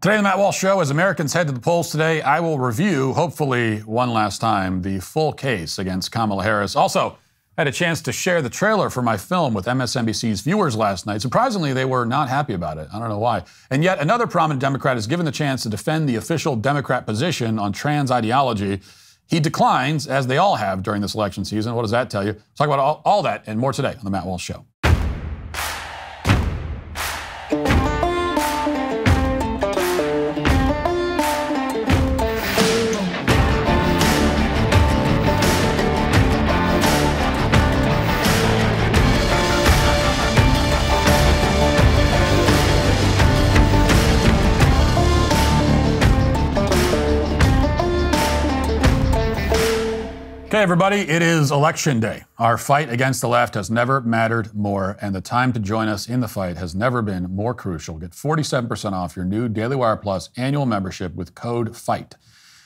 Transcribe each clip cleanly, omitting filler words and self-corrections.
Today, the Matt Walsh Show, as Americans head to the polls today, I will review, hopefully one last time, the full case against Kamala Harris. Also, I had a chance to share the trailer for my film with MSNBC's viewers last night. Surprisingly, they were not happy about it. I don't know why. And yet, another prominent Democrat is given the chance to defend the official Democrat position on trans ideology. He declines, as they all have during this election season. What does that tell you? Let's talk about all that and more today on the Matt Walsh Show. Okay, everybody, it is Election Day. Our fight against the left has never mattered more, and the time to join us in the fight has never been more crucial. Get 47% off your new DailyWire Plus annual membership with code FIGHT.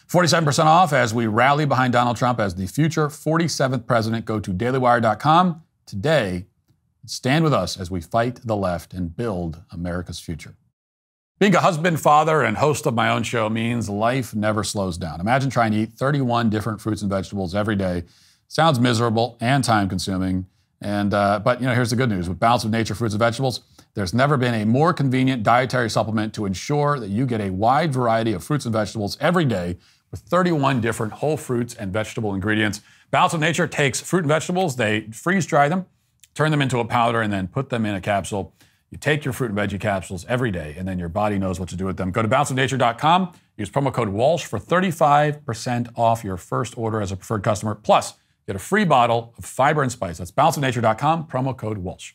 47% off as we rally behind Donald Trump as the future 47th president. Go to dailywire.com today and stand with us as we fight the left and build America's future. Being a husband, father, and host of my own show means life never slows down. Imagine trying to eat 31 different fruits and vegetables every day. Sounds miserable and time-consuming. But here's the good news. With Balance of Nature fruits and vegetables, there's never been a more convenient dietary supplement to ensure that you get a wide variety of fruits and vegetables every day with 31 different whole fruits and vegetable ingredients. Balance of Nature takes fruit and vegetables, they freeze-dry them, turn them into a powder, and then put them in a capsule. You take your fruit and veggie capsules every day, and then your body knows what to do with them. Go to balanceofnature.com. Use promo code Walsh for 35% off your first order as a preferred customer. Plus, get a free bottle of fiber and spice. That's balanceofnature.com, promo code Walsh.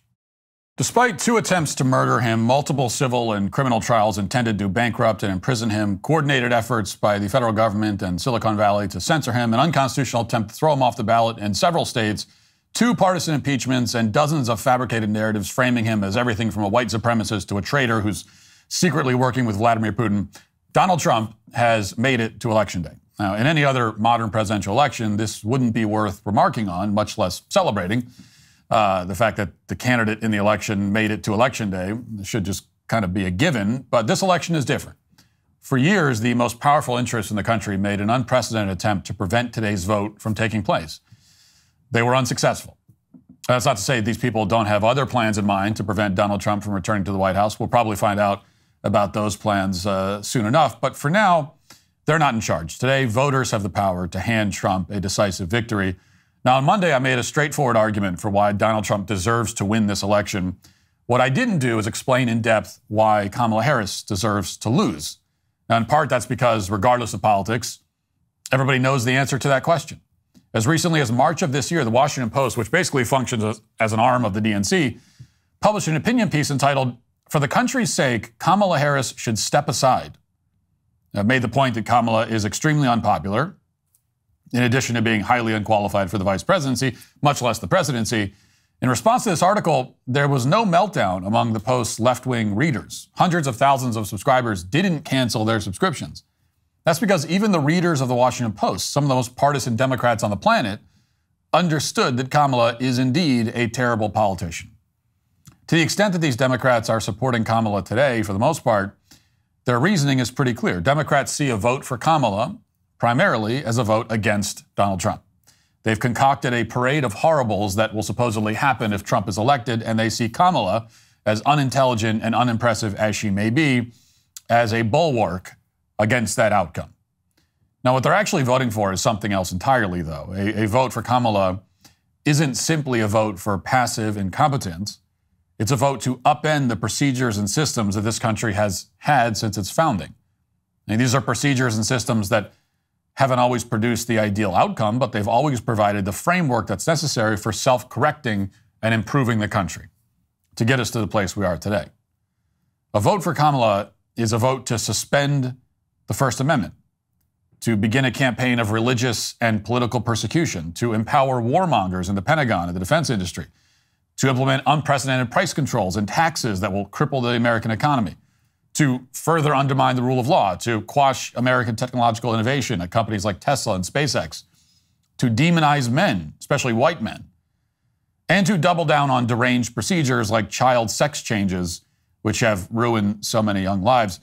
Despite 2 attempts to murder him, multiple civil and criminal trials intended to bankrupt and imprison him, coordinated efforts by the federal government and Silicon Valley to censor him, an unconstitutional attempt to throw him off the ballot in several states, 2 partisan impeachments, and dozens of fabricated narratives framing him as everything from a white supremacist to a traitor who's secretly working with Vladimir Putin, Donald Trump has made it to Election Day. Now, in any other modern presidential election, this wouldn't be worth remarking on, much less celebrating. The fact that the candidate in the election made it to Election Day should just kind of be a given, but this election is different. For years, the most powerful interests in the country made an unprecedented attempt to prevent today's vote from taking place. They were unsuccessful. That's not to say these people don't have other plans in mind to prevent Donald Trump from returning to the White House. We'll probably find out about those plans soon enough. But for now, they're not in charge. Today, voters have the power to hand Trump a decisive victory. Now, on Monday, I made a straightforward argument for why Donald Trump deserves to win this election. What I didn't do is explain in depth why Kamala Harris deserves to lose. Now, in part, that's because regardless of politics, everybody knows the answer to that question. As recently as March of this year, the Washington Post, which basically functions as an arm of the DNC, published an opinion piece entitled, "For the Country's Sake, Kamala Harris Should Step Aside." It made the point that Kamala is extremely unpopular, in addition to being highly unqualified for the vice presidency, much less the presidency. In response to this article, there was no meltdown among the Post's left-wing readers. Hundreds of thousands of subscribers didn't cancel their subscriptions. That's because even the readers of the Washington Post, some of the most partisan Democrats on the planet, understood that Kamala is indeed a terrible politician. To the extent that these Democrats are supporting Kamala today, for the most part, their reasoning is pretty clear. Democrats see a vote for Kamala primarily as a vote against Donald Trump. They've concocted a parade of horribles that will supposedly happen if Trump is elected, and they see Kamala, as unintelligent and unimpressive as she may be, as a bulwark against that outcome. Now, what they're actually voting for is something else entirely, though. A vote for Kamala isn't simply a vote for passive incompetence. It's a vote to upend the procedures and systems that this country has had since its founding. And these are procedures and systems that haven't always produced the ideal outcome, but they've always provided the framework that's necessary for self-correcting and improving the country to get us to the place we are today. A vote for Kamala is a vote to suspend the First Amendment, to begin a campaign of religious and political persecution, to empower warmongers in the Pentagon and the defense industry, to implement unprecedented price controls and taxes that will cripple the American economy, to further undermine the rule of law, to quash American technological innovation at companies like Tesla and SpaceX, to demonize men, especially white men, and to double down on deranged procedures like child sex changes, which have ruined so many young lives.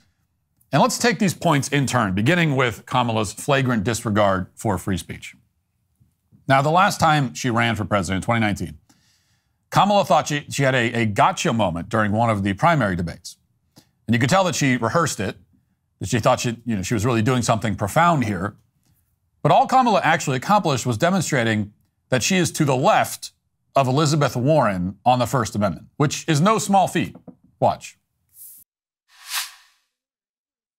And let's take these points in turn, beginning with Kamala's flagrant disregard for free speech. Now, the last time she ran for president in 2019, Kamala thought she had a gotcha moment during one of the primary debates. And you could tell that she rehearsed it, that she thought she was really doing something profound here. But all Kamala actually accomplished was demonstrating that she is to the left of Elizabeth Warren on the First Amendment, which is no small feat. Watch.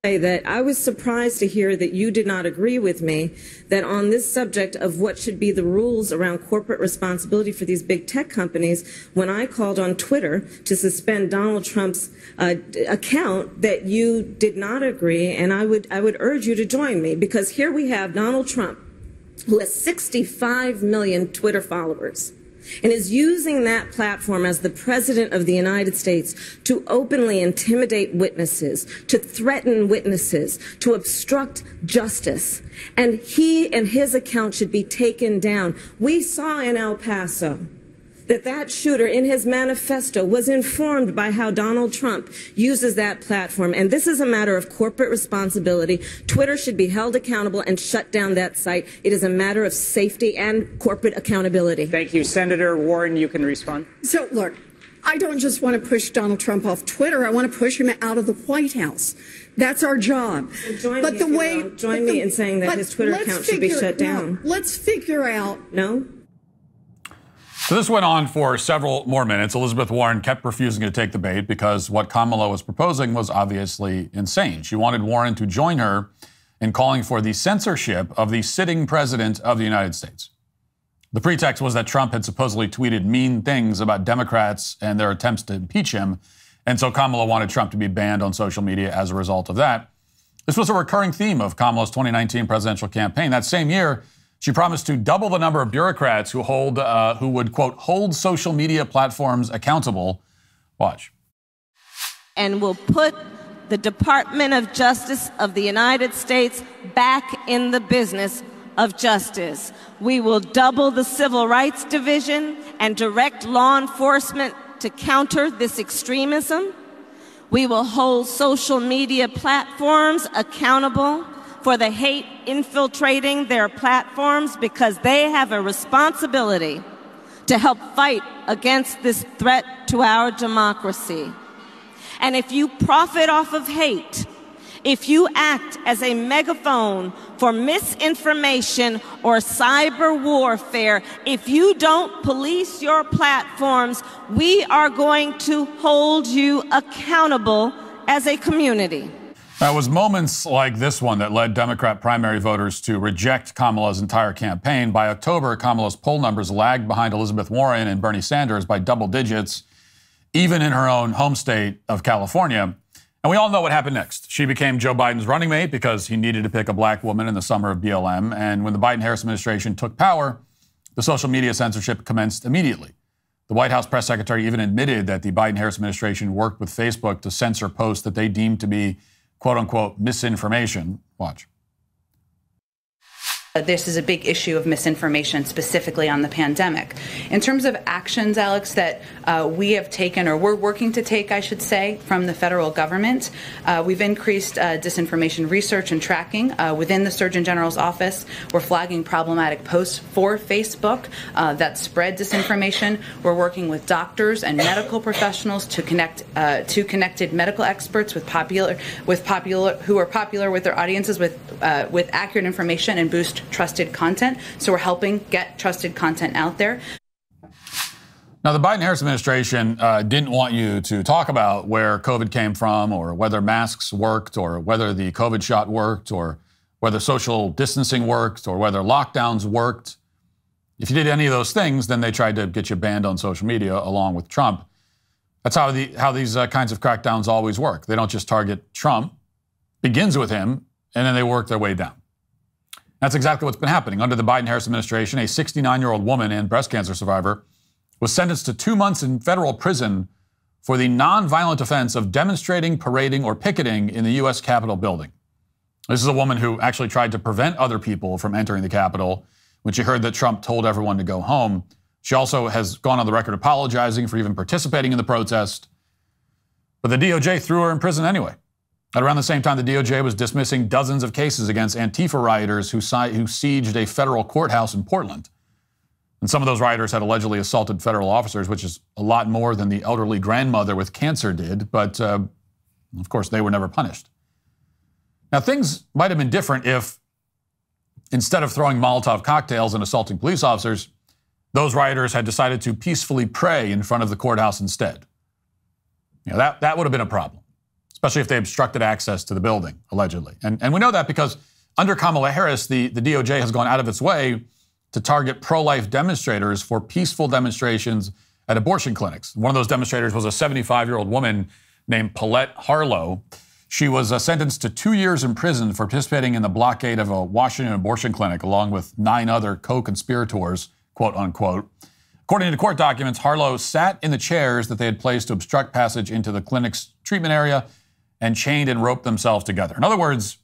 That I was surprised to hear that you did not agree with me that on this subject of what should be the rules around corporate responsibility for these big tech companies, when I called on Twitter to suspend Donald Trump's account, that you did not agree, and I would urge you to join me, because here we have Donald Trump, who has 65 million Twitter followers, and is using that platform as the president of the United States to openly intimidate witnesses, to threaten witnesses, to obstruct justice. And he and his account should be taken down. We saw in El Paso that shooter in his manifesto was informed by how Donald Trump uses that platform. And this is a matter of corporate responsibility. Twitter should be held accountable and shut down that site. It is a matter of safety and corporate accountability. Thank you. Senator Warren, you can respond. So, look, I don't just want to push Donald Trump off Twitter. I want to push him out of the White House. That's our job. So join me in saying that his Twitter account should be shut down. No, let's figure out. No? So this went on for several more minutes. Elizabeth Warren kept refusing to take the bait because what Kamala was proposing was obviously insane. She wanted Warren to join her in calling for the censorship of the sitting president of the United States. The pretext was that Trump had supposedly tweeted mean things about Democrats and their attempts to impeach him, and so Kamala wanted Trump to be banned on social media as a result of that. This was a recurring theme of Kamala's 2019 presidential campaign. That same year, she promised to double the number of bureaucrats who would, quote, hold social media platforms accountable. Watch. And will put the Department of Justice of the United States back in the business of justice. We will double the Civil Rights Division and direct law enforcement to counter this extremism. We will hold social media platforms accountable for the hate infiltrating their platforms, because they have a responsibility to help fight against this threat to our democracy. And if you profit off of hate, if you act as a megaphone for misinformation or cyber warfare, if you don't police your platforms, we are going to hold you accountable as a community. It was moments like this one that led Democrat primary voters to reject Kamala's entire campaign. By October, Kamala's poll numbers lagged behind Elizabeth Warren and Bernie Sanders by double digits, even in her own home state of California. And we all know what happened next. She became Joe Biden's running mate because he needed to pick a black woman in the summer of BLM. And when the Biden-Harris administration took power, the social media censorship commenced immediately. The White House press secretary even admitted that the Biden-Harris administration worked with Facebook to censor posts that they deemed to be quote-unquote misinformation. Watch. This is a big issue of misinformation, specifically on the pandemic. In terms of actions, Alex, that we have taken, or we're working to take, I should say, from the federal government, we've increased disinformation research and tracking within the Surgeon General's office. We're flagging problematic posts for Facebook that spread disinformation. We're working with doctors and medical professionals to connect to connected medical experts who are popular with their audiences with accurate information and boost trusted content. So we're helping get trusted content out there. Now, the Biden-Harris administration didn't want you to talk about where COVID came from, or whether masks worked, or whether the COVID shot worked, or whether social distancing worked, or whether lockdowns worked. If you did any of those things, then they tried to get you banned on social media along with Trump. That's how these kinds of crackdowns always work. They don't just target Trump, begins with him, and then they work their way down. That's exactly what's been happening. Under the Biden-Harris administration, a 69-year-old woman and breast cancer survivor was sentenced to 2 months in federal prison for the nonviolent offense of demonstrating, parading, or picketing in the U.S. Capitol building. This is a woman who actually tried to prevent other people from entering the Capitol when she heard that Trump told everyone to go home. She also has gone on the record apologizing for even participating in the protest. But the DOJ threw her in prison anyway. At around the same time, the DOJ was dismissing dozens of cases against Antifa rioters who sieged a federal courthouse in Portland. And some of those rioters had allegedly assaulted federal officers, which is a lot more than the elderly grandmother with cancer did. But, of course, they were never punished. Now, things might have been different if, instead of throwing Molotov cocktails and assaulting police officers, those rioters had decided to peacefully pray in front of the courthouse instead. That would have been a problem, especially if they obstructed access to the building, allegedly. And we know that because under Kamala Harris, the DOJ has gone out of its way to target pro-life demonstrators for peaceful demonstrations at abortion clinics. One of those demonstrators was a 75-year-old woman named Paulette Harlow. She was sentenced to 2 years in prison for participating in the blockade of a Washington abortion clinic, along with 9 other co-conspirators, quote unquote. According to court documents, Harlow sat in the chairs that they had placed to obstruct passage into the clinic's treatment area and chained and roped themselves together. In other words,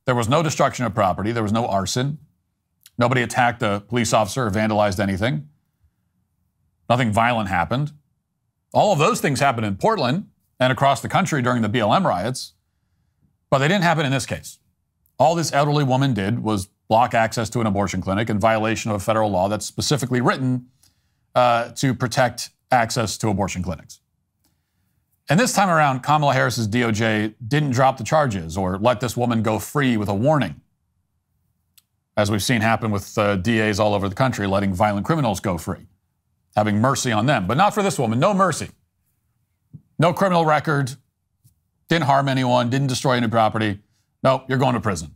there was no destruction of property. There was no arson. Nobody attacked a police officer or vandalized anything. Nothing violent happened. All of those things happened in Portland and across the country during the BLM riots, but they didn't happen in this case. All this elderly woman did was block access to an abortion clinic in violation of a federal law that's specifically written to protect access to abortion clinics. And this time around, Kamala Harris's DOJ didn't drop the charges or let this woman go free with a warning, as we've seen happen with DAs all over the country, letting violent criminals go free, having mercy on them. But not for this woman. No mercy. No criminal record. Didn't harm anyone. Didn't destroy any property. No, you're going to prison.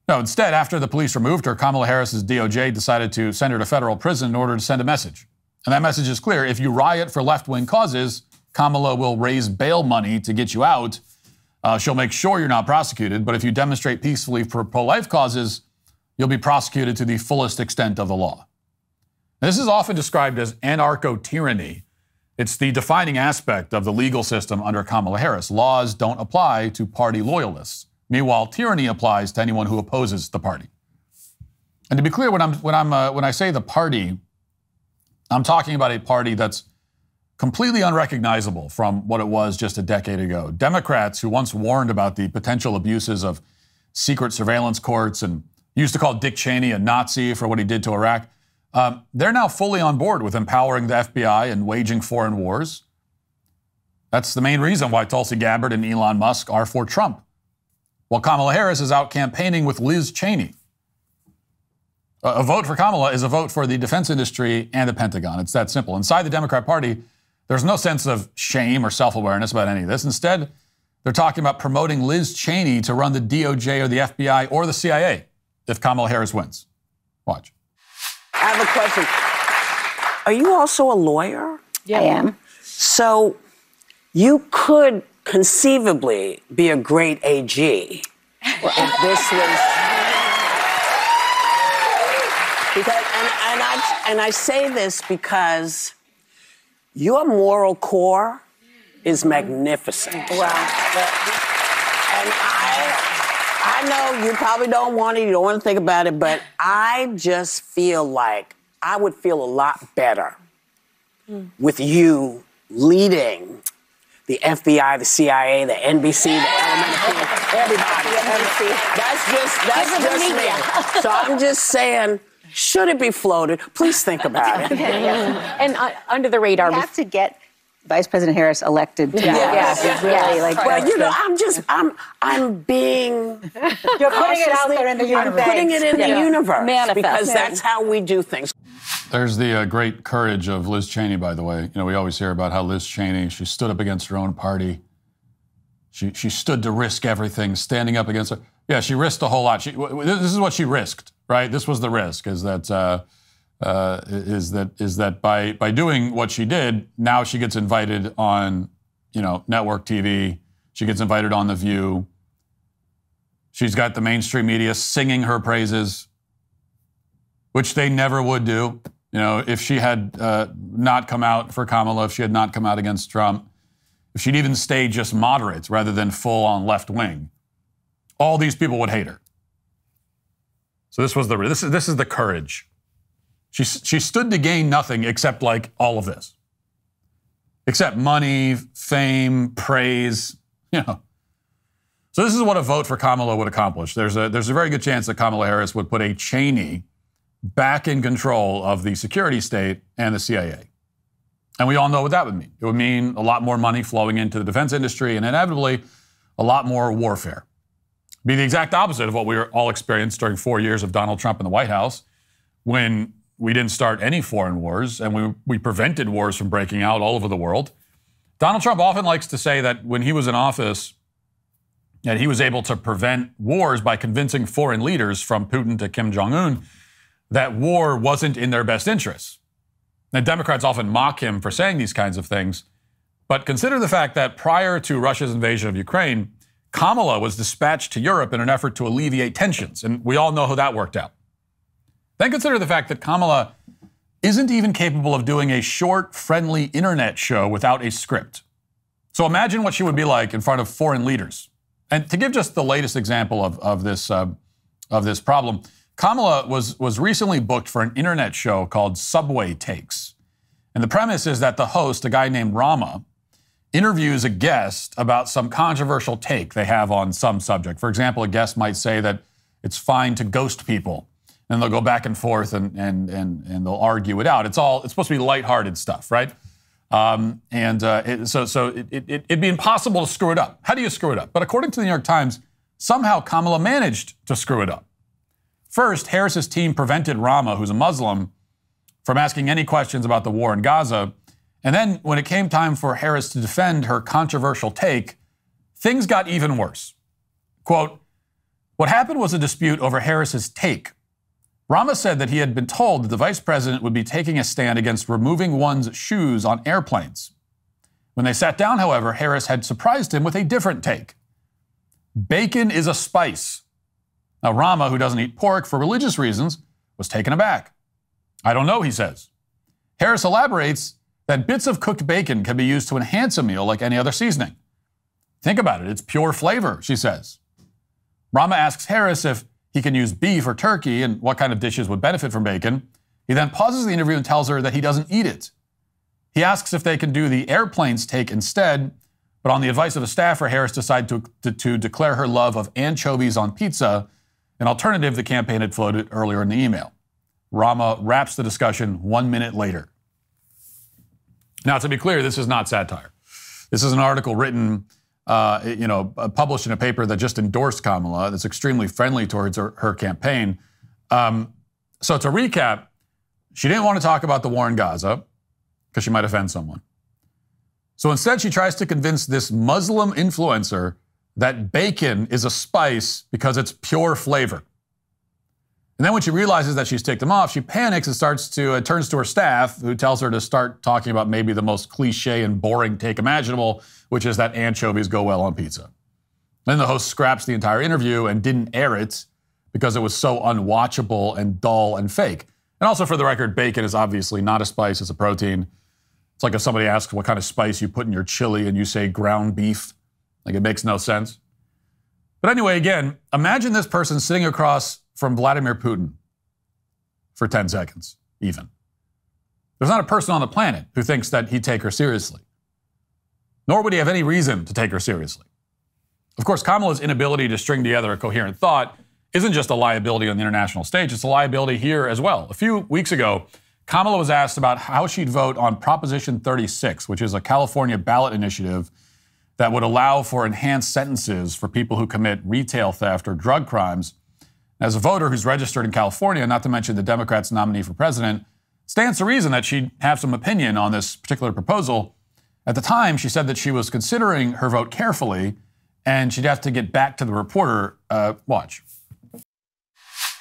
No, instead, after the police removed her, Kamala Harris's DOJ decided to send her to federal prison in order to send a message. And that message is clear. If you riot for left-wing causes, Kamala will raise bail money to get you out. She'll make sure you're not prosecuted. But if you demonstrate peacefully for pro-life causes, you'll be prosecuted to the fullest extent of the law. This is often described as anarcho-tyranny. It's the defining aspect of the legal system under Kamala Harris. Laws don't apply to party loyalists. Meanwhile, tyranny applies to anyone who opposes the party. And to be clear, when I say the party, I'm talking about a party that's completely unrecognizable from what it was just a decade ago. Democrats who once warned about the potential abuses of secret surveillance courts and used to call Dick Cheney a Nazi for what he did to Iraq, they're now fully on board with empowering the FBI and waging foreign wars. That's the main reason why Tulsi Gabbard and Elon Musk are for Trump, while Kamala Harris is out campaigning with Liz Cheney. A vote for Kamala is a vote for the defense industry and the Pentagon. It's that simple. Inside the Democrat Party, there's no sense of shame or self-awareness about any of this. Instead, they're talking about promoting Liz Cheney to run the DOJ or the FBI or the CIA if Kamala Harris wins. Watch. I have a question. Are you also a lawyer? Yeah. I am. So you could conceivably be a great AG if this was... Because, and I say this because your moral core is magnificent. Wow. And I know you probably don't want it, you don't want to think about it, but I just feel like I would feel a lot better with you leading the FBI, the CIA, the NBC, the LMNT, everybody. That's just me. So I'm just saying, should it be floated? Please think about it. And under the radar. We have to get Vice President Harris elected. Yes. Really, like, well, you know, I'm being... You're putting it out there in the universe. I'm putting it in the universe. Manifest. Because that's how we do things. There's the great courage of Liz Cheney, by the way. You know, we always hear about how Liz Cheney, she stood up against her own party. She stood to risk everything, standing up against her. Yeah, she risked a whole lot. This is what she risked, right? This was the risk, is that by doing what she did, now she gets invited on, network TV. She gets invited on The View. She's got the mainstream media singing her praises, which they never would do. If she had not come out for Kamala, if she had not come out against Trump, if she'd even stayed just moderate rather than full on left wing, all these people would hate her. So this is the courage. She stood to gain nothing except like all of this, except money, fame, praise, You know. So this is what a vote for Kamala would accomplish. There's a very good chance that Kamala Harris would put a Cheney back in control of the security state and the CIA. And we all know what that would mean. It would mean a lot more money flowing into the defense industry and inevitably a lot more warfare. It'd be the exact opposite of what we all experienced during 4 years of Donald Trump in the White House, when we didn't start any foreign wars and we prevented wars from breaking out all over the world. Donald Trump often likes to say that when he was in office, that he was able to prevent wars by convincing foreign leaders, from Putin to Kim Jong-un, that war wasn't in their best interests. Now, Democrats often mock him for saying these kinds of things, but consider the fact that prior to Russia's invasion of Ukraine, Kamala was dispatched to Europe in an effort to alleviate tensions, and we all know how that worked out. Then consider the fact that Kamala isn't even capable of doing a short, friendly internet show without a script. So imagine what she would be like in front of foreign leaders. And to give just the latest example of this problem, Kamala was recently booked for an internet show called Subway Takes. And the premise is that the host, a guy named Rama, interviews a guest about some controversial take they have on some subject. For example, a guest might say that it's fine to ghost people, and they'll go back and forth and they'll argue it out. It's supposed to be lighthearted stuff, right? It'd be impossible to screw it up. How do you screw it up? But according to the New York Times, somehow Kamala managed to screw it up. First, Harris's team prevented Rama, who's a Muslim, from asking any questions about the war in Gaza. And then when it came time for Harris to defend her controversial take, things got even worse. Quote, "What happened was a dispute over Harris's take. Rama said that he had been told that the vice president would be taking a stand against removing one's shoes on airplanes. When they sat down, however, Harris had surprised him with a different take. Bacon is a spice. Now, Rama, who doesn't eat pork for religious reasons, was taken aback. I don't know, he says. Harris elaborates that bits of cooked bacon can be used to enhance a meal like any other seasoning. Think about it, it's pure flavor, she says. Rama asks Harris if he can use beef or turkey and what kind of dishes would benefit from bacon. He then pauses the interview and tells her that he doesn't eat it. He asks if they can do the airplanes take instead, but on the advice of a staffer, Harris decided to declare her love of anchovies on pizza, an alternative the campaign had floated earlier in the email. Rama wraps the discussion 1 minute later. Now, to be clear, this is not satire. This is an article written, published in a paper that just endorsed Kamala, that's extremely friendly towards her campaign. So to recap, she didn't want to talk about the war in Gaza because she might offend someone. So instead, she tries to convince this Muslim influencer that bacon is a spice because it's pure flavor. And then when she realizes that she's ticked him off, she panics and turns to her staff, who tells her to start talking about maybe the most cliche and boring take imaginable, which is that anchovies go well on pizza. Then the host scraps the entire interview and didn't air it because it was so unwatchable and dull and fake. And also, for the record, bacon is obviously not a spice, it's a protein. It's like if somebody asks what kind of spice you put in your chili and you say ground beef. Like, it makes no sense. But anyway, again, imagine this person sitting across from Vladimir Putin for 10 seconds, even. There's not a person on the planet who thinks that he'd take her seriously. Nor would he have any reason to take her seriously. Of course, Kamala's inability to string together a coherent thought isn't just a liability on the international stage, it's a liability here as well. A few weeks ago, Kamala was asked about how she'd vote on Proposition 36, which is a California ballot initiative that would allow for enhanced sentences for people who commit retail theft or drug crimes. As a voter who's registered in California, not to mention the Democrats' nominee for president, stands to reason that she'd have some opinion on this particular proposal. At the time, she said that she was considering her vote carefully, and she'd have to get back to the reporter. Watch.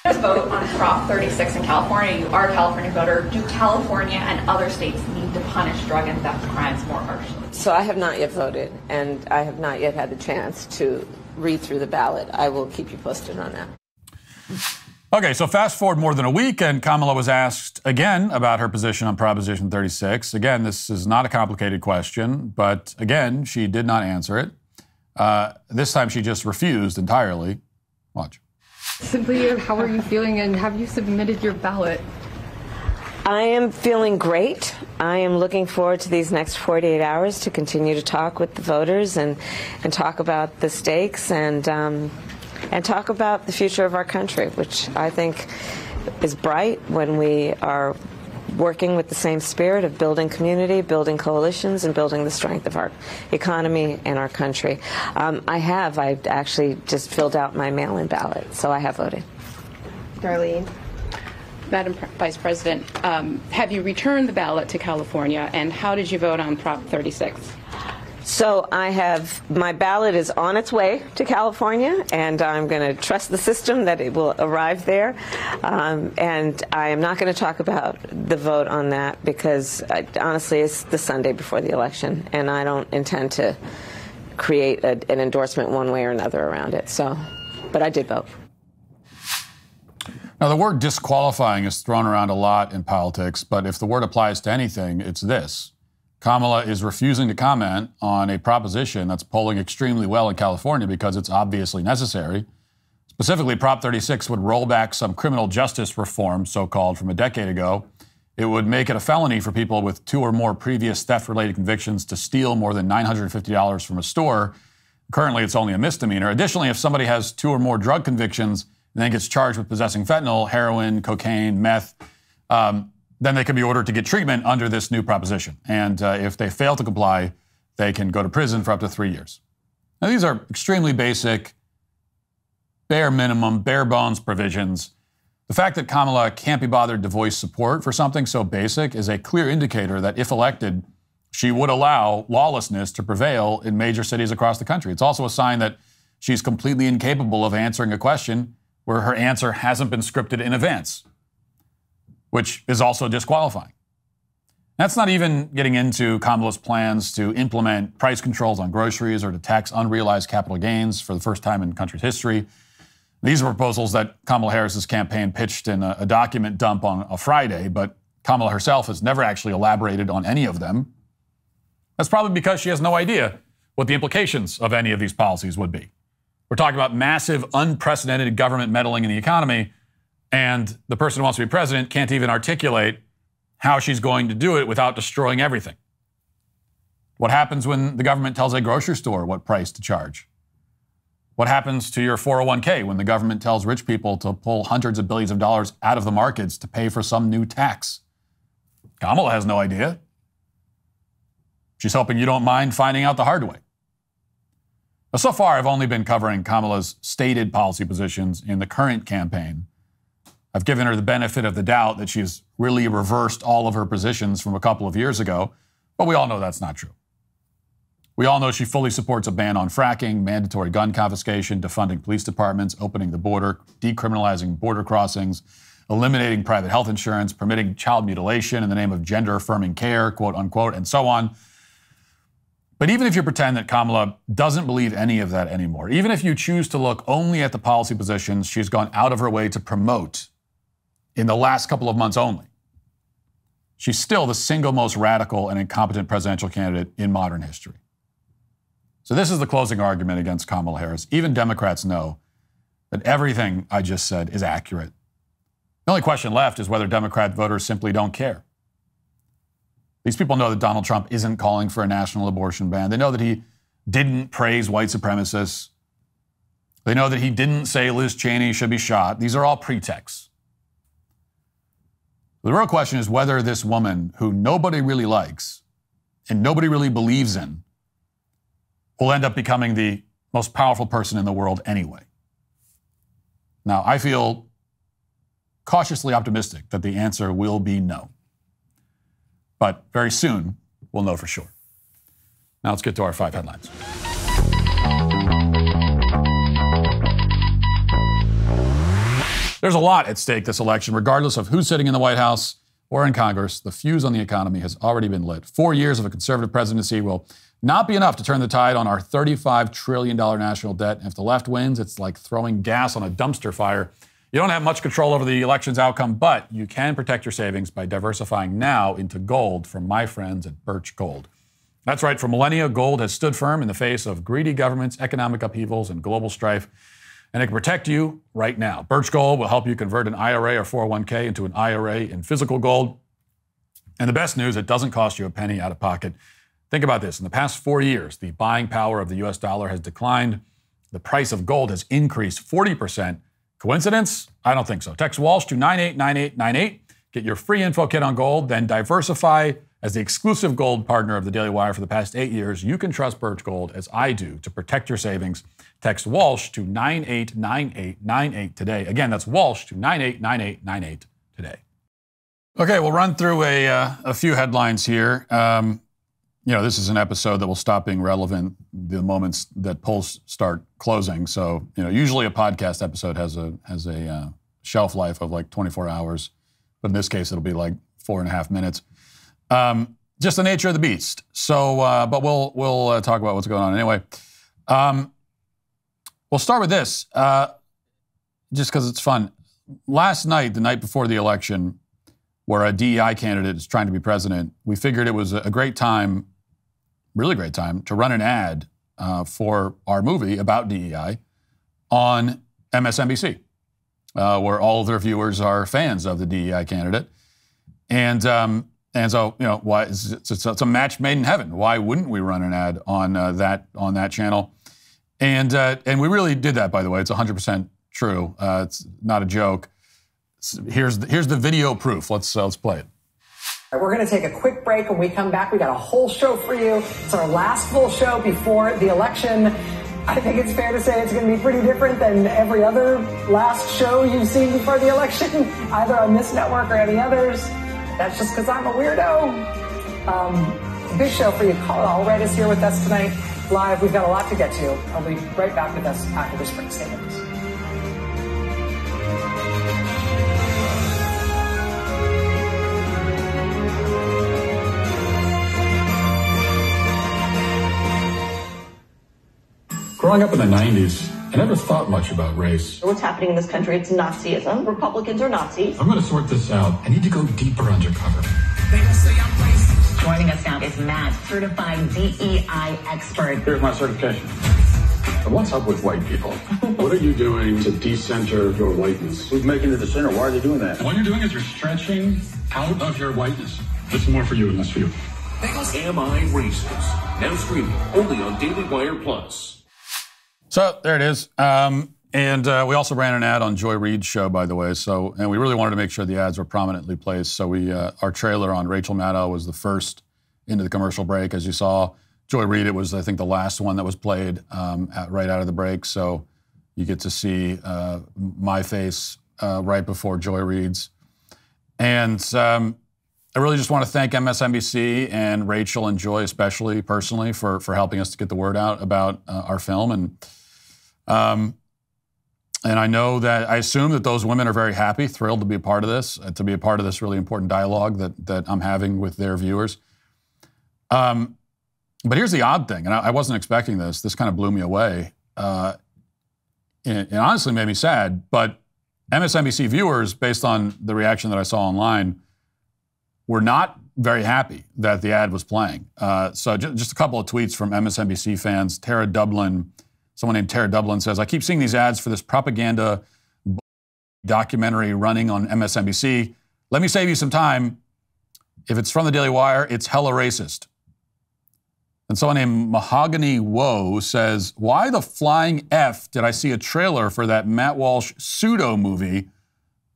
Vote on Prop 36 in California. You are a California voter. Do California and other states need to punish drug and theft crimes more harshly? So I have not yet voted, and I have not yet had the chance to read through the ballot. I will keep you posted on that. Okay, so fast forward more than a week, and Kamala was asked again about her position on Proposition 36. Again, this is not a complicated question, but again, she did not answer it. This time she just refused entirely. Watch. Simply, how are you feeling, and have you submitted your ballot? I am feeling great. I am looking forward to these next 48 hours to continue to talk with the voters and talk about the stakes and talk about the future of our country, which I think is bright when we are working with the same spirit of building community, building coalitions, and building the strength of our economy and our country. I actually just filled out my mail-in ballot, so I have voted. Darlene. Madam Vice President, have you returned the ballot to California, and how did you vote on Prop 36? So my ballot is on its way to and I'm going to trust the system that it will arrive there. And I am not going to talk about the vote on that because, honestly, it's the Sunday before the election, and I don't intend to create an endorsement one way or another around it. So, but I did vote. Now, the word disqualifying is thrown around a lot in politics, but if the word applies to anything, it's this. Kamala is refusing to comment on a proposition that's polling extremely well in California because it's obviously necessary. Specifically, Prop 36 would roll back some criminal justice reform, so-called, from a decade ago. It would make it a felony for people with 2 or more previous theft-related convictions to steal more than $950 from a store. Currently, it's only a misdemeanor. Additionally, if somebody has 2 or more drug convictions and then gets charged with possessing fentanyl, heroin, cocaine, meth, then they can be ordered to get treatment under this new proposition. And if they fail to comply, they can go to prison for up to 3 years. Now, these are extremely basic, bare minimum, bare bones provisions. The fact that Kamala can't be bothered to voice support for something so basic is a clear indicator that if elected, she would allow lawlessness to prevail in major cities across the country. It's also a sign that she's completely incapable of answering a question where her answer hasn't been scripted in advance, which is also disqualifying. That's not even getting into Kamala's plans to implement price controls on groceries or to tax unrealized capital gains for the first time in the country's history. These are proposals that Kamala Harris's campaign pitched in a document dump on a Friday, but Kamala herself has never actually elaborated on any of them. That's probably because she has no idea what the implications of any of these policies would be. We're talking about massive, unprecedented government meddling in the economy, and the person who wants to be president can't even articulate how she's going to do it without destroying everything. What happens when the government tells a grocery store what price to charge? What happens to your 401k when the government tells rich people to pull hundreds of billions of dollars out of the markets to pay for some new tax? Kamala has no idea. She's hoping you don't mind finding out the hard way. Now, so far, I've only been covering Kamala's stated policy positions in the current campaign. I've given her the benefit of the doubt that she's really reversed all of her positions from a couple of years ago, but we all know that's not true. We all know she fully supports a ban on fracking, mandatory gun confiscation, defunding police departments, opening the border, decriminalizing border crossings, eliminating private health insurance, permitting child mutilation in the name of gender-affirming care, quote unquote, and so on. But even if you pretend that Kamala doesn't believe any of that anymore, even if you choose to look only at the policy positions she's gone out of her way to promote in the last couple of months only, she's still the single most radical and incompetent presidential candidate in modern history. So this is the closing argument against Kamala Harris. Even Democrats know that everything I just said is accurate. The only question left is whether Democrat voters simply don't care. These people know that Donald Trump isn't calling for a national abortion ban. They know that he didn't praise white supremacists. They know that he didn't say Liz Cheney should be shot. These are all pretexts. The real question is whether this woman, who nobody really likes and nobody really believes in, will end up becoming the most powerful person in the world anyway. Now, I feel cautiously optimistic that the answer will be no. But very soon, we'll know for sure. Now let's get to our 5 headlines. There's a lot at stake this election, regardless of who's sitting in the White House or in Congress. The fuse on the economy has already been lit. 4 years of a conservative presidency will not be enough to turn the tide on our $35 trillion national debt. And if the left wins, it's like throwing gas on a dumpster fire. You don't have much control over the election's outcome, but you can protect your savings by diversifying now into gold from my friends at Birch Gold. That's right. For millennia, gold has stood firm in the face of greedy governments, economic upheavals, and global strife, and it can protect you right now. Birch Gold will help you convert an IRA or 401k into an IRA in physical gold. And the best news, it doesn't cost you a penny out of pocket. Think about this. In the past 4 years, the buying power of the U.S. dollar has declined. The price of gold has increased 40%. Coincidence? I don't think so. Text Walsh to 989898. Get your free info kit on gold, then diversify. As the exclusive gold partner of the Daily Wire for the past 8 years, you can trust Birch Gold, as I do, to protect your savings. Text Walsh to 989898 today. Again, that's Walsh to 989898 today. Okay, we'll run through a few headlines here. This is an episode that will stop being relevant the moments that polls start closing. So, usually a podcast episode has a shelf life of like 24 hours, but in this case, it'll be like 4.5 minutes. Just the nature of the beast. So, but we'll talk about what's going on anyway. We'll start with this, just because it's fun. Last night, the night before the election, where a DEI candidate is trying to be president, we figured it was a great time, really great time, to run an ad for our movie about DEI on MSNBC, where all of their viewers are fans of the DEI candidate. And so, why it's a match made in heaven. Why wouldn't we run an ad on that channel? And we really did that, by the way. It's 100% true. It's not a joke. Here's the video proof. Let's play it. We're going to take a quick break. When we come back, we got a whole show for you. It's our last full show before the election. I think it's fair to say it's going to be pretty different than every other last show you've seen before the election, either on this network or any others. That's just because I'm a weirdo. Big show for you. All right is here with us tonight live. We've got a lot to get to. I'll be right back with us after this break. Stay with us. Growing up in the 90s, I never thought much about race. What's happening in this country, it's Nazism. Republicans are Nazis. I'm going to sort this out. I need to go deeper undercover. Joining us now is Matt, certified DEI expert. Here's my certification. What's up with white people? What are you doing to decenter your whiteness? Who's making the center? Why are they doing that? What you're doing is you're stretching out of your whiteness. This is more for you and less for you. Am I Racist? Now streaming only on DailyWire Plus. So there it is. And we also ran an ad on Joy Reid's show, by the way. And we really wanted to make sure the ads were prominently placed. So our trailer on Rachel Maddow was the first into the commercial break, as you saw. Joy Reid, it was, I think, the last one that was played right out of the break. So you get to see my face right before Joy Reid's. And I really just want to thank MSNBC and Rachel and Joy, especially personally, for helping us to get the word out about our film. And I know that, I assume that those women are very happy, thrilled to be a part of this, really important dialogue that I'm having with their viewers. But here's the odd thing, and I wasn't expecting this. This kind of blew me away. It honestly made me sad, but MSNBC viewers, based on the reaction that I saw online, were not very happy that the ad was playing. So just a couple of tweets from MSNBC fans. Tara Dublin, someone named Tara Dublin says, I keep seeing these ads for this propaganda documentary running on MSNBC. Let me save you some time. If it's from the Daily Wire, it's hella racist. And someone named Mahogany Woe says, why the flying F did I see a trailer for that Matt Walsh pseudo movie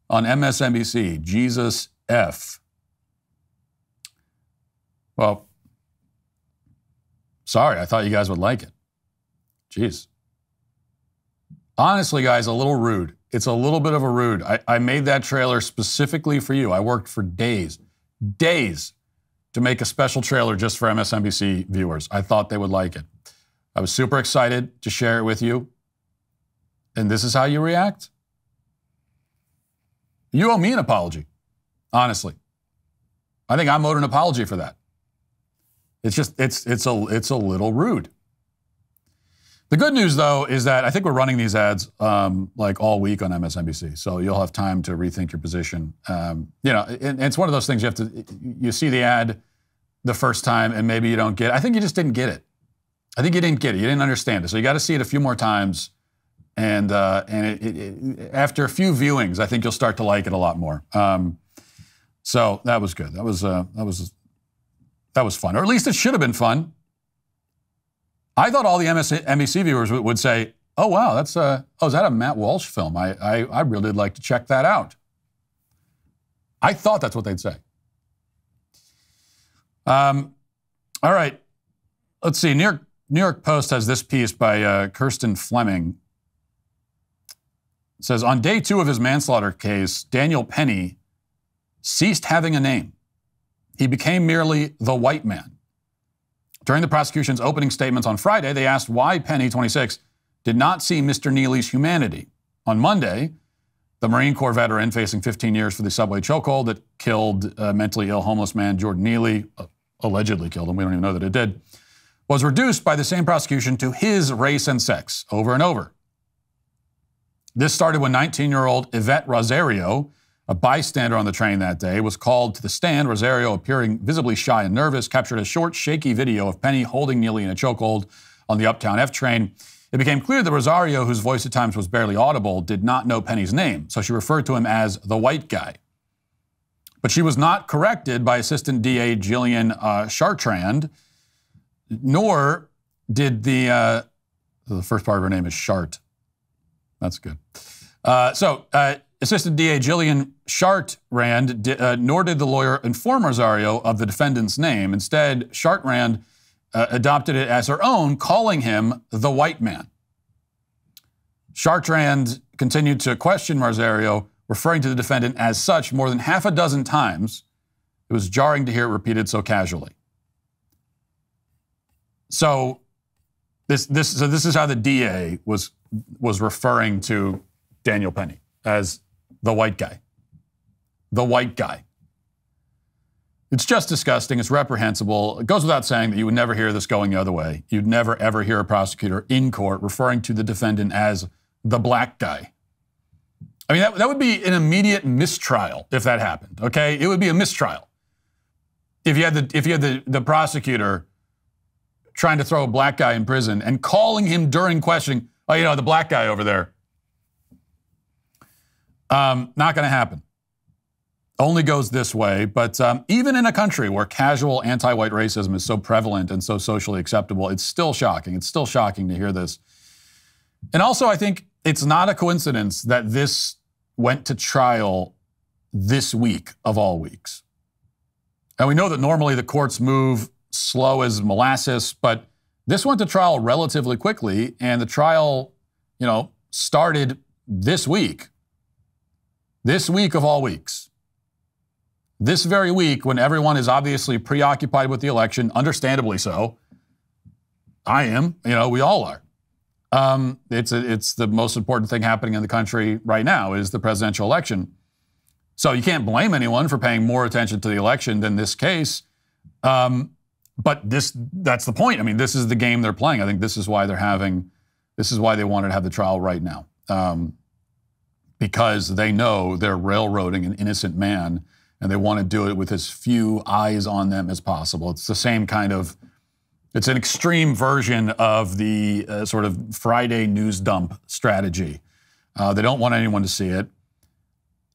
on MSNBC? Jesus F. Well, sorry, I thought you guys would like it. Jeez. Honestly, guys, a little rude. It's a little bit of a rude. I made that trailer specifically for you. I worked for days to make a special trailer just for MSNBC viewers. I thought they would like it. I was super excited to share it with you. And this is how you react? You owe me an apology, honestly. I think I'm owed an apology for that. It's just, it's a little rude. The good news, though, is that I think we're running these ads like all week on MSNBC, so you'll have time to rethink your position. And it's one of those things you see the ad the first time and maybe you don't get it. I think you just didn't get it. I think you didn't get it. You didn't understand it. So you got to see it a few more times, and after a few viewings, I think you'll start to like it a lot more. So that was good. That was fun, or at least it should have been fun. I thought all the MSNBC viewers would say, "Oh wow, is that a Matt Walsh film? I really like to check that out." I thought that's what they'd say. All right, let's see. New York Post has this piece by Kirsten Fleming. It says, on day 2 of his manslaughter case, Daniel Penny ceased having a name. He became merely the white man. During the prosecution's opening statements on Friday, they asked why Penny, 26, did not see Mr. Neely's humanity. On Monday, the Marine Corps veteran facing 15 years for the subway chokehold that killed a mentally ill homeless man, Jordan Neely, allegedly killed him, we don't even know that it did, was reduced by the same prosecution to his race and sex over and over. This started when 19-year-old Yvette Rosario, a bystander on the train that day, was called to the stand. Rosario, appearing visibly shy and nervous, captured a short, shaky video of Penny holding Neely in a chokehold on the Uptown F train. It became clear that Rosario, whose voice at times was barely audible, did not know Penny's name, so she referred to him as the white guy. But she was not corrected by Assistant DA Jillian Chartrand, nor did the first part of her name is Chart. That's good. Assistant DA Jillian Chartrand, nor did the lawyer inform Rosario of the defendant's name. Instead, Chartrand adopted it as her own, calling him the white man. Chartrand continued to question Rosario, referring to the defendant as such more than half a dozen times. It was jarring to hear it repeated so casually. So this is how the DA was referring to Daniel Penny, as the white guy. The white guy. It's just disgusting. It's reprehensible. It goes without saying that you would never hear this going the other way. You'd never, ever hear a prosecutor in court referring to the defendant as the black guy. I mean, that would be an immediate mistrial if that happened, okay? It would be a mistrial. If you had the prosecutor trying to throw a black guy in prison and calling him during questioning, the black guy over there. Not going to happen. Only goes this way. But even in a country where casual anti-white racism is so prevalent and so socially acceptable, it's still shocking. It's still shocking to hear this. And also, I think it's not a coincidence that this went to trial this week of all weeks. And we know that normally the courts move slow as molasses, but this went to trial relatively quickly, and the trial, started this week. This week of all weeks. This very week, when everyone is obviously preoccupied with the election, understandably so. I am, we all are. It's the most important thing happening in the country right now is the presidential election. So you can't blame anyone for paying more attention to the election than this case. But that's the point. I mean, this is the game they're playing. I think this is why they wanted to have the trial right now. Because they know they're railroading an innocent man and they want to do it with as few eyes on them as possible. It's the same it's an extreme version of the sort of Friday news dump strategy. They don't want anyone to see it.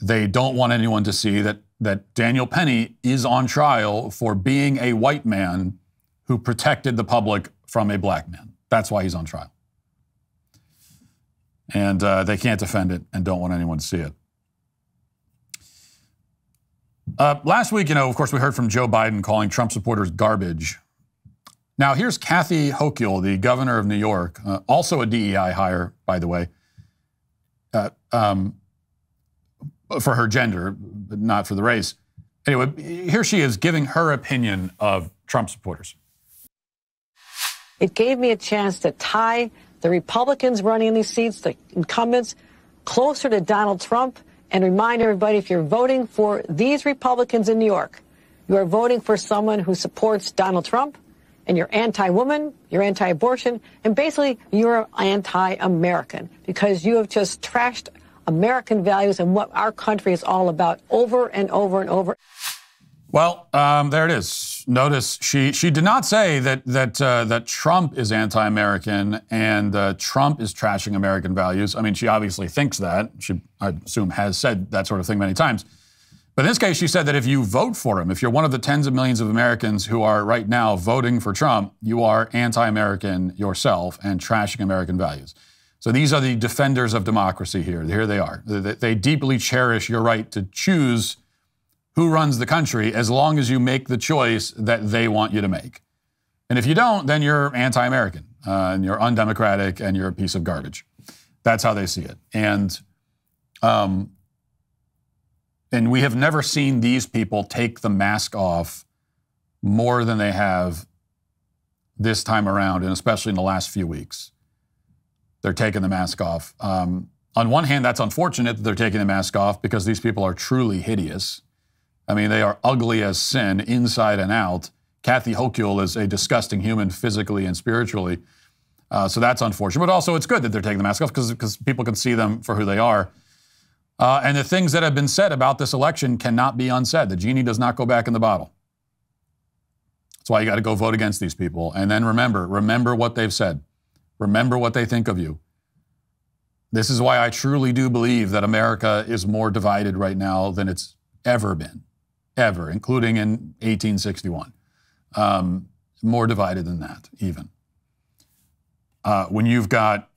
They don't want anyone to see that Daniel Penny is on trial for being a white man who protected the public from a black man. That's why he's on trial. And they can't defend it and don't want anyone to see it. Last week, of course, we heard from Joe Biden calling Trump supporters garbage. Now, here's Kathy Hochul, the governor of New York, also a DEI hire, by the way, for her gender, but not for the race. Anyway, here she is giving her opinion of Trump supporters. It gave me a chance to tie the Republicans running in these seats, the incumbents, closer to Donald Trump, and remind everybody, if you're voting for these Republicans in New York, you are voting for someone who supports Donald Trump, and you're anti-woman, you're anti-abortion, and basically you're anti-American because you have just trashed American values and what our country is all about over and over and over. Well, there it is. Notice she did not say that Trump is anti-American and Trump is trashing American values. I mean, she obviously thinks that. She, I assume, has said that sort of thing many times. But in this case, she said that if you vote for him, if you're one of the tens of millions of Americans who are right now voting for Trump, you are anti-American yourself and trashing American values. So these are the defenders of democracy here. Here they are. They deeply cherish your right to choose who runs the country as long as you make the choice that they want you to make. And if you don't, then you're anti-American and you're undemocratic and you're a piece of garbage. That's how they see it. And we have never seen these people take the mask off more than they have this time around, and especially in the last few weeks. They're taking the mask off. On one hand, that's unfortunate that they're taking the mask off because these people are truly hideous. I mean, they are ugly as sin, inside and out. Kathy Hochul is a disgusting human physically and spiritually. So that's unfortunate. But also, it's good that they're taking the mask off because people can see them for who they are. And the things that have been said about this election cannot be unsaid. The genie does not go back in the bottle. That's why you got to go vote against these people. And then remember what they've said. Remember what they think of you. This is why I truly do believe that America is more divided right now than it's ever been, ever, including in 1861. More divided than that, even. When you've got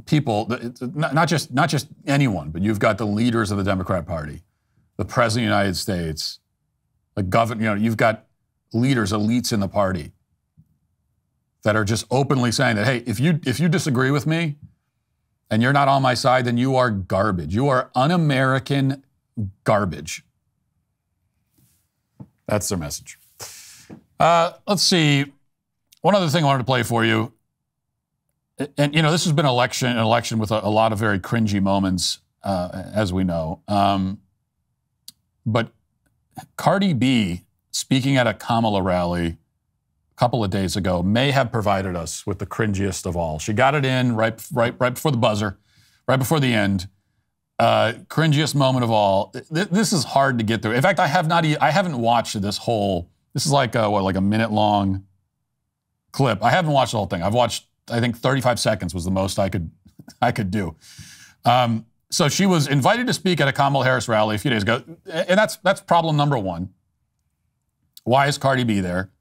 people, not just anyone, but you've got the leaders of the Democrat Party, the President of the United States, the governor, you've got leaders, elites in the party that are just openly saying that, hey, if you disagree with me and you're not on my side, then you are garbage. You are un-American garbage. That's their message. Let's see. One other thing I wanted to play for you. And, this has been an election with a lot of very cringy moments, as we know. But Cardi B, speaking at a Kamala rally a couple of days ago, may have provided us with the cringiest of all. She got it in right before the buzzer, right before the end. Cringiest moment of all. This is hard to get through. In fact, I haven't watched this whole. This is like a minute long clip. I haven't watched the whole thing. I've watched, I think 35 seconds was the most I could do. So she was invited to speak at a Kamala Harris rally a few days ago, and that's problem number one. Why is Cardi B there?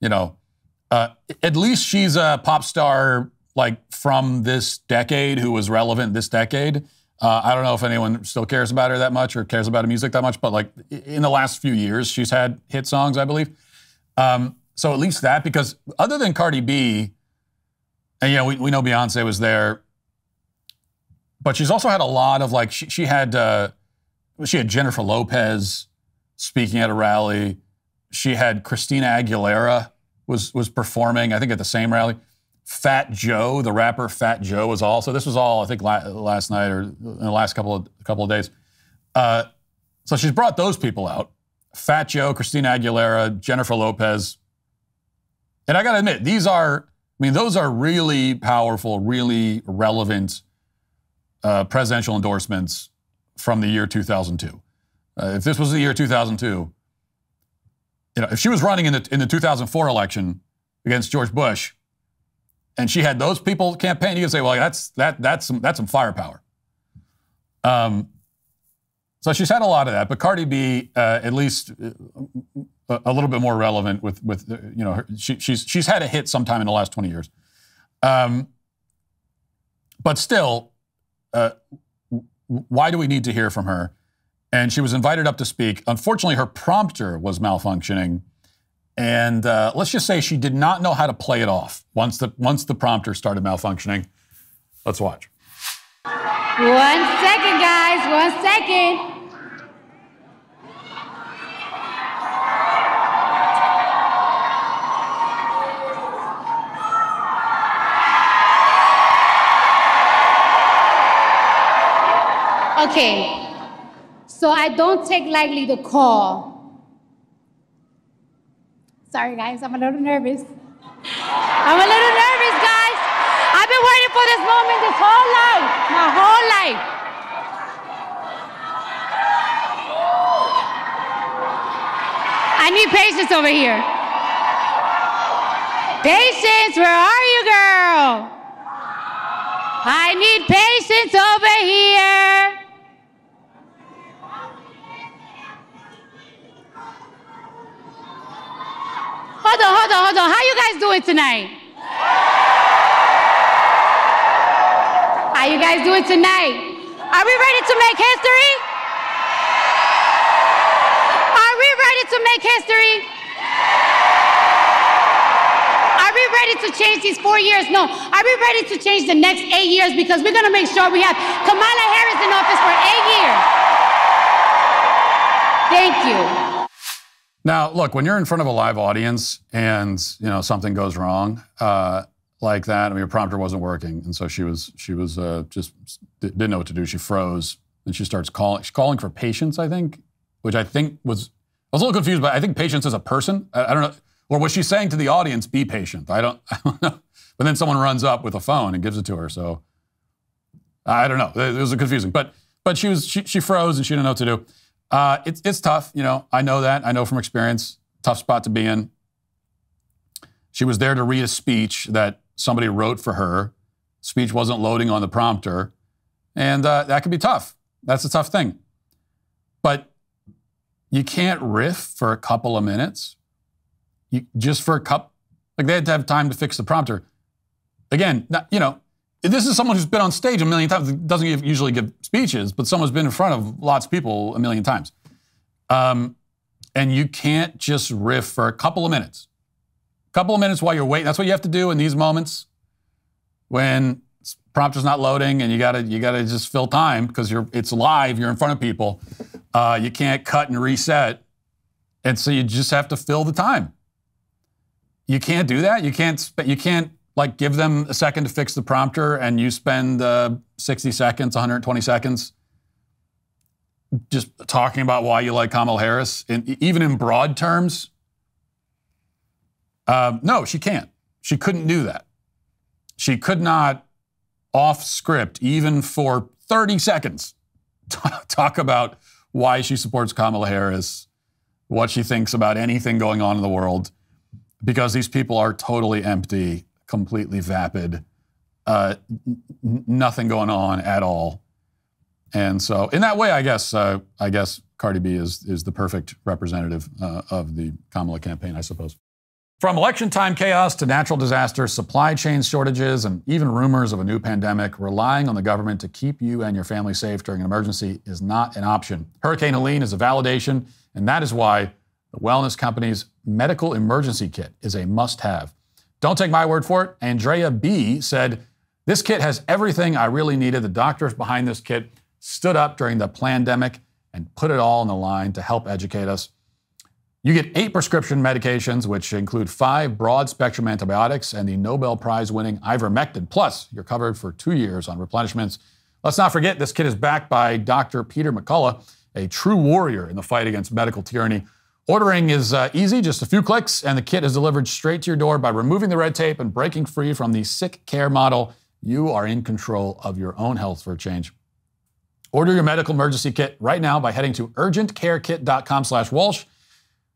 At least she's a pop star like from this decade who was relevant this decade. I don't know if anyone still cares about her that much or cares about her music that much, but like in the last few years, she's had hit songs, I believe. So at least that, because other than Cardi B, and we know Beyonce was there, but she's also had a lot of like she had Jennifer Lopez speaking at a rally. She had Christina Aguilera was performing, I think, at the same rally. Fat Joe, the rapper Fat Joe, was also. This was all, I think, last night or in the last couple of days. So she's brought those people out: Fat Joe, Christina Aguilera, Jennifer Lopez. And I got to admit, those are really powerful, really relevant presidential endorsements from the year 2002. If this was the year 2002, if she was running in the 2004 election against George Bush, and she had those people campaign, you could say, well, that's some firepower. So she's had a lot of that, but Cardi B, at least a little bit more relevant with she's had a hit sometime in the last 20 years. But still, why do we need to hear from her? And she was invited up to speak. Unfortunately, her prompter was malfunctioning. And let's just say she did not know how to play it off once the prompter started malfunctioning. Let's watch. 1 second, guys. 1 second. Okay. So I don't take lightly the call. Sorry, guys, I'm a little nervous. I'm a little nervous, guys. I've been waiting for this moment this whole life, my whole life. I need patience over here. Patience, where are you, girl? I need patience over here. Hold on. How you guys doing tonight? How you guys doing tonight? Are we ready to make history? Are we ready to make history? Are we ready to change these 4 years? No. Are we ready to change the next 8 years? Because we're going to make sure we have Kamala Harris in office for 8 years. Thank you. Now, look, when you're in front of a live audience and, something goes wrong like that, her prompter wasn't working. And so she was just didn't know what to do. She froze and she starts calling for patience, I think, which I was a little confused, but I think patience is a person. I don't know. Or was she saying to the audience, be patient? I don't know. But then someone runs up with a phone and gives it to her. So I don't know. It was confusing, but she froze and she didn't know what to do. It's tough, I know that. I know from experience, tough spot to be in. She was there to read a speech that somebody wrote for her. Speech wasn't loading on the prompter. And that can be tough. That's a tough thing. But you can't riff for a couple of minutes. They had to have time to fix the prompter. Again, this is someone who's been on stage a million times. Doesn't usually give speeches, but someone's been in front of lots of people a million times. And you can't just riff for a couple of minutes. A couple of minutes while you're waiting. That's what you have to do in these moments when prompter's not loading and you gotta just fill time because it's live. You're in front of people. You can't cut and reset, and so you just have to fill the time. You can't do that. You can't give them a second to fix the prompter and you spend 60 seconds, 120 seconds just talking about why you like Kamala Harris, even in broad terms. No, she can't. She couldn't do that. She could not, off script, even for 30 seconds, talk about why she supports Kamala Harris, what she thinks about anything going on in the world, because these people are totally empty, completely vapid, nothing going on at all. And so in that way, I guess Cardi B is the perfect representative of the Kamala campaign, I suppose. From election time chaos to natural disasters, supply chain shortages, and even rumors of a new pandemic, relying on the government to keep you and your family safe during an emergency is not an option. Hurricane Helene is a validation, and that is why the wellness company's medical emergency kit is a must-have. Don't take my word for it. Andrea B. said, "This kit has everything I really needed. The doctors behind this kit stood up during the pandemic and put it all on the line to help educate us. You get 8 prescription medications, which include 5 broad-spectrum antibiotics and the Nobel Prize-winning ivermectin. Plus, you're covered for 2 years on replenishments. Let's not forget, this kit is backed by Dr. Peter McCullough, a true warrior in the fight against medical tyranny. Ordering is easy, just a few clicks, and the kit is delivered straight to your door. By removing the red tape and breaking free from the sick care model, you are in control of your own health for a change. Order your medical emergency kit right now by heading to urgentcarekit.com/Walsh.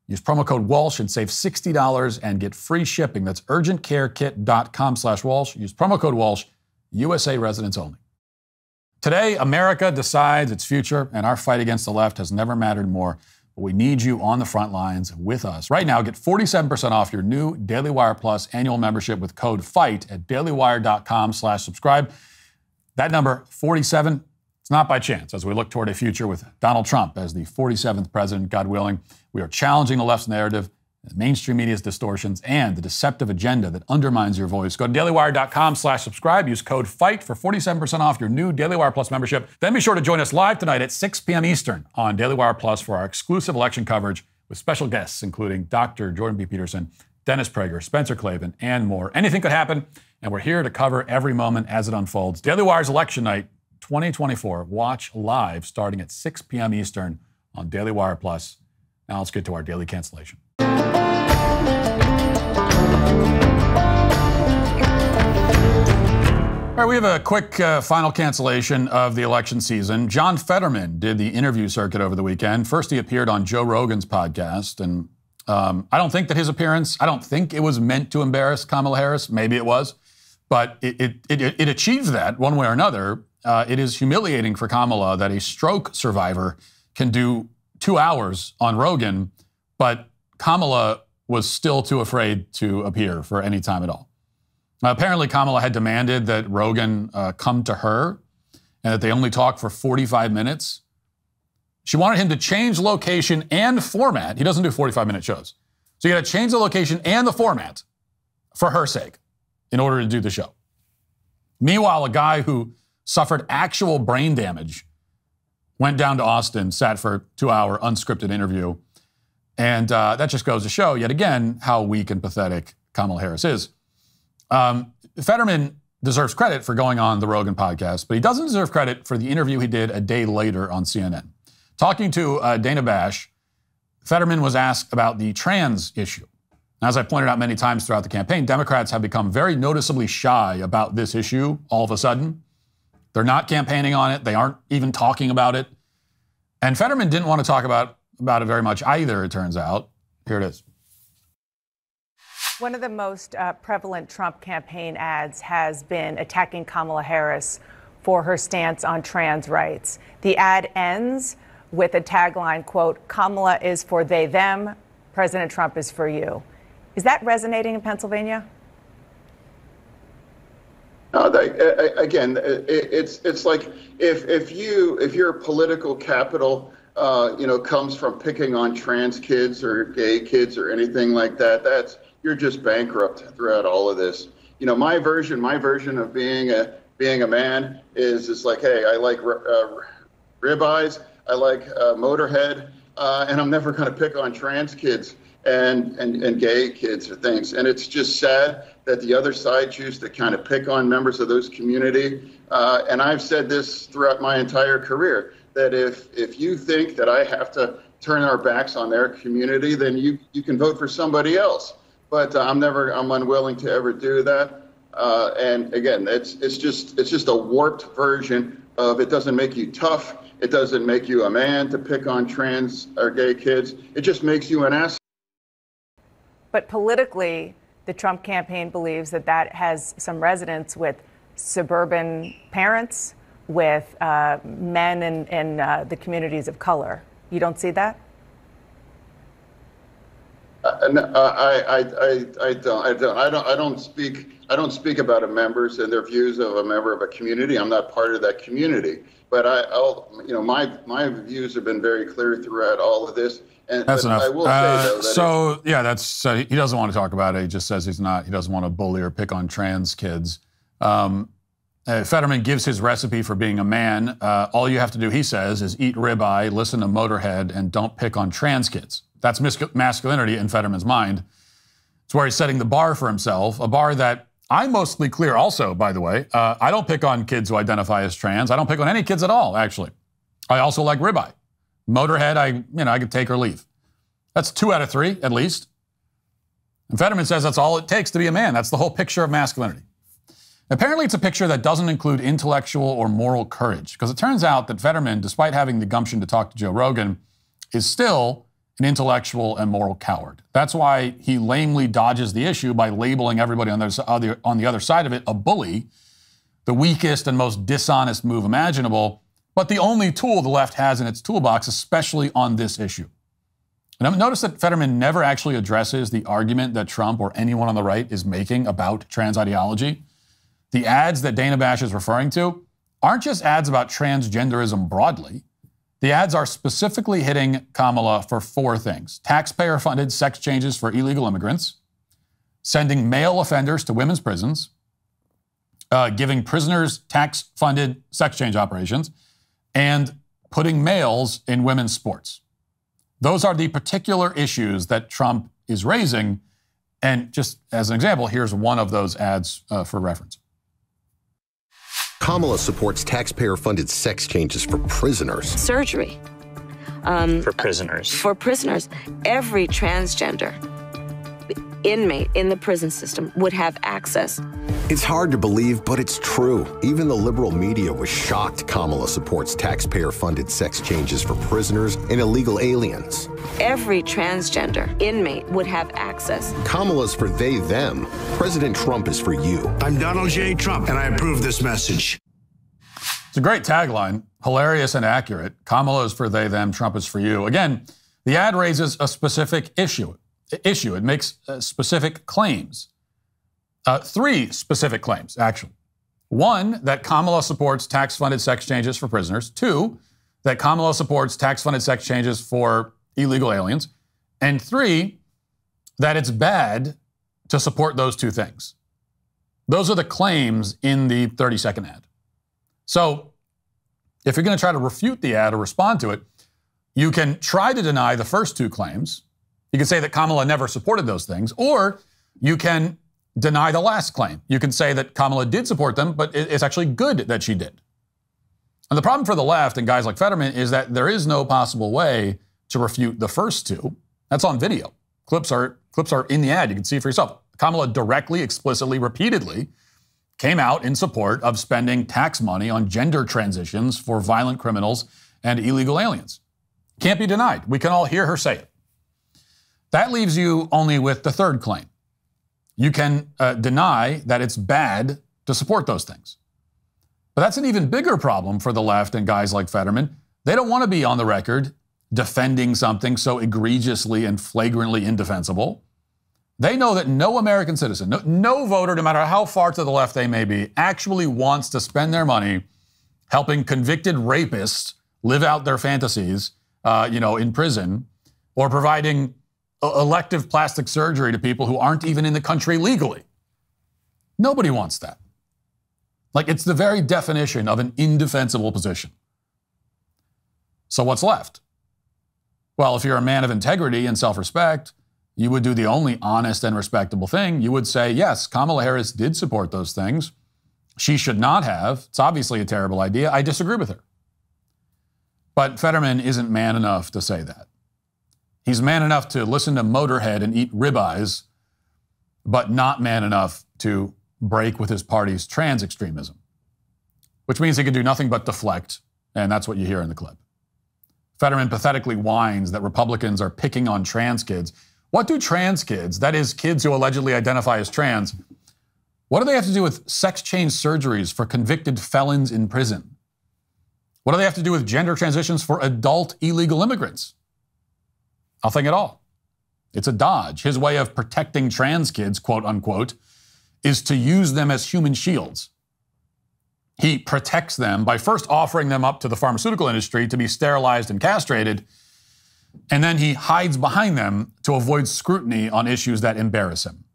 Use promo code Walsh and save $60 and get free shipping. That's urgentcarekit.com/Walsh. Use promo code Walsh, USA residents only. Today, America decides its future, and our fight against the left has never mattered more. But we need you on the front lines with us. Right now, get 47% off your new DailyWire Plus annual membership with code FIGHT at dailywire.com/subscribe. That number, 47, it's not by chance. As we look toward a future with Donald Trump as the 47th president, God willing, we are challenging the left's narrative, the mainstream media's distortions, and the deceptive agenda that undermines your voice. Go to dailywire.com/subscribe. Use code FIGHT for 47% off your new Daily Wire Plus membership. Then be sure to join us live tonight at 6 p.m. Eastern on Daily Wire Plus for our exclusive election coverage with special guests, including Dr. Jordan B. Peterson, Dennis Prager, Spencer Klavan, and more. Anything could happen, and we're here to cover every moment as it unfolds. Daily Wire's Election Night 2024. Watch live starting at 6 p.m. Eastern on Daily Wire Plus. Now let's get to our daily cancellation. All right, we have a quick final cancellation of the election season. John Fetterman did the interview circuit over the weekend. First, he appeared on Joe Rogan's podcast, and I don't think that his appearance, I don't think it was meant to embarrass Kamala Harris. Maybe it was. But it achieved that one way or another. It is humiliating for Kamala that a stroke survivor can do 2 hours on Rogan, but Kamala was still too afraid to appear for any time at all. Apparently, Kamala had demanded that Rogan come to her and that they only talk for 45 minutes. She wanted him to change location and format. He doesn't do 45-minute shows. So you got to change the location and the format for her sake in order to do the show. Meanwhile, a guy who suffered actual brain damage went down to Austin, sat for a 2-hour unscripted interview. And that just goes to show, yet again, how weak and pathetic Kamala Harris is. Fetterman deserves credit for going on the Rogan podcast, but he doesn't deserve credit for the interview he did a day later on CNN. Talking to Dana Bash, Fetterman was asked about the trans issue. As I pointed out many times throughout the campaign, Democrats have become very noticeably shy about this issue all of a sudden. They're not campaigning on it. They aren't even talking about it. And Fetterman didn't want to talk about it very much either, it turns out. Here it is. One of the most prevalent Trump campaign ads has been attacking Kamala Harris for her stance on trans rights. The ad ends with a tagline, quote, "Kamala is for they, them. President Trump is for you." Is that resonating in Pennsylvania? Again, it's like if your political capital comes from picking on trans kids or gay kids or anything like that, you're just bankrupt throughout all of this. My version of being a man is like, hey, I like ribeyes, I like Motorhead, and I'm never going to pick on trans kids and gay kids or things. And it's just sad that the other side choose to kind of pick on members of those community. And I've said this throughout my entire career, that if you think that I have to turn our backs on their community, then you can vote for somebody else. But I'm unwilling to ever do that. And again, it's just a warped version of it doesn't make you tough. It doesn't make you a man to pick on trans or gay kids. It just makes you an ass. But politically, the Trump campaign believes that has some resonance with suburban parents, with men in the communities of color. You don't see that? No, I don't speak about members and their views of a member of a community. I'm not part of that community. But my views have been very clear throughout all of this. And that's enough. I will say, though, that he doesn't want to talk about it. He just says he doesn't want to bully or pick on trans kids. Fetterman gives his recipe for being a man. All you have to do, he says, is eat ribeye, listen to Motorhead, and don't pick on trans kids. That's masculinity in Fetterman's mind. It's where he's setting the bar for himself, a bar that I'm mostly clear also, by the way. I don't pick on kids who identify as trans. I don't pick on any kids at all, actually. I also like ribeye. Motorhead, I could take or leave. That's 2 out of 3, at least. And Fetterman says that's all it takes to be a man. That's the whole picture of masculinity. Apparently, it's a picture that doesn't include intellectual or moral courage, because it turns out that Fetterman, despite having the gumption to talk to Joe Rogan, is still an intellectual and moral coward. That's why he lamely dodges the issue by labeling everybody on the other side of it a bully, the weakest and most dishonest move imaginable, but the only tool the left has in its toolbox, especially on this issue. And notice that Fetterman never actually addresses the argument that Trump or anyone on the right is making about trans ideology. The ads that Dana Bash is referring to aren't just ads about transgenderism broadly. The ads are specifically hitting Kamala for 4 things: taxpayer-funded sex changes for illegal immigrants, sending male offenders to women's prisons, giving prisoners tax-funded sex change operations, and putting males in women's sports. Those are the particular issues that Trump is raising. And just as an example, here's one of those ads for reference. Kamala supports taxpayer-funded sex changes for prisoners. Surgery. For prisoners. For prisoners. Every transgender inmate in the prison system would have access It's hard to believe, but it's true. Even the liberal media was shocked Kamala supports taxpayer-funded sex changes for prisoners and illegal aliens. Every transgender inmate would have access. Kamala's for they, them. President Trump is for you. I'm Donald J. Trump, and I approve this message. It's a great tagline, hilarious and accurate. Kamala is for they, them, Trump is for you. Again, the ad raises a specific issue. It makes specific claims. 3 specific claims, actually. 1, that Kamala supports tax-funded sex changes for prisoners. 2, that Kamala supports tax-funded sex changes for illegal aliens. And 3, that it's bad to support those 2 things. Those are the claims in the 30-second ad. So if you're going to try to refute the ad or respond to it, you can try to deny the first 2 claims. You can say that Kamala never supported those things, or you can deny the last claim. You can say that Kamala did support them, but it's actually good that she did. And the problem for the left and guys like Fetterman is that there is no possible way to refute the first 2. That's on video. Clips are in the ad. You can see for yourself. Kamala directly, explicitly, repeatedly came out in support of spending tax money on gender transitions for violent criminals and illegal aliens. Can't be denied. We can all hear her say it. That leaves you only with the 3rd claim. You can deny that it's bad to support those things. But that's an even bigger problem for the left and guys like Fetterman. They don't want to be on the record defending something so egregiously and flagrantly indefensible. They know that no American citizen, no voter, no matter how far to the left they may be, actually wants to spend their money helping convicted rapists live out their fantasies, in prison, or providing elective plastic surgery to people who aren't even in the country legally. Nobody wants that. Like, it's the very definition of an indefensible position. So what's left? Well, if you're a man of integrity and self-respect, you would do the only honest and respectable thing. You would say, yes, Kamala Harris did support those things. She should not have. It's obviously a terrible idea. I disagree with her. But Fetterman isn't man enough to say that. He's man enough to listen to Motorhead and eat ribeyes, but not man enough to break with his party's trans extremism, which means he can do nothing but deflect, and that's what you hear in the clip. Fetterman pathetically whines that Republicans are picking on trans kids. What do trans kids, that is, kids who allegedly identify as trans, what do they have to do with sex change surgeries for convicted felons in prison? What do they have to do with gender transitions for adult illegal immigrants? Nothing at all. It's a dodge. His way of protecting trans kids, quote unquote, is to use them as human shields. He protects them by first offering them up to the pharmaceutical industry to be sterilized and castrated, and then he hides behind them to avoid scrutiny on issues that embarrass him.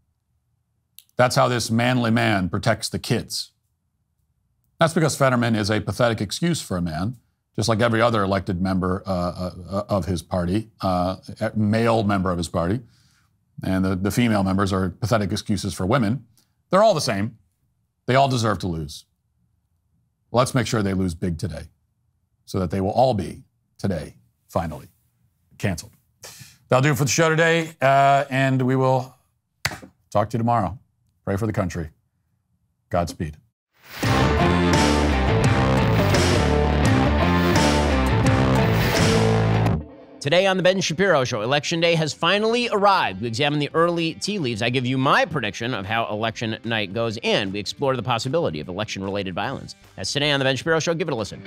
That's how this manly man protects the kids. That's because Fetterman is a pathetic excuse for a man, just like every other elected member of his party, male member of his party. And the female members are pathetic excuses for women. They're all the same. They all deserve to lose. Let's make sure they lose big today so that they will all be, today, finally, canceled. That'll do it for the show today, and we will talk to you tomorrow. Pray for the country. Godspeed. Today on The Ben Shapiro Show, Election Day has finally arrived. We examine the early tea leaves. I give you my prediction of how election night goes, and we explore the possibility of election-related violence. That's today on The Ben Shapiro Show. Give it a listen.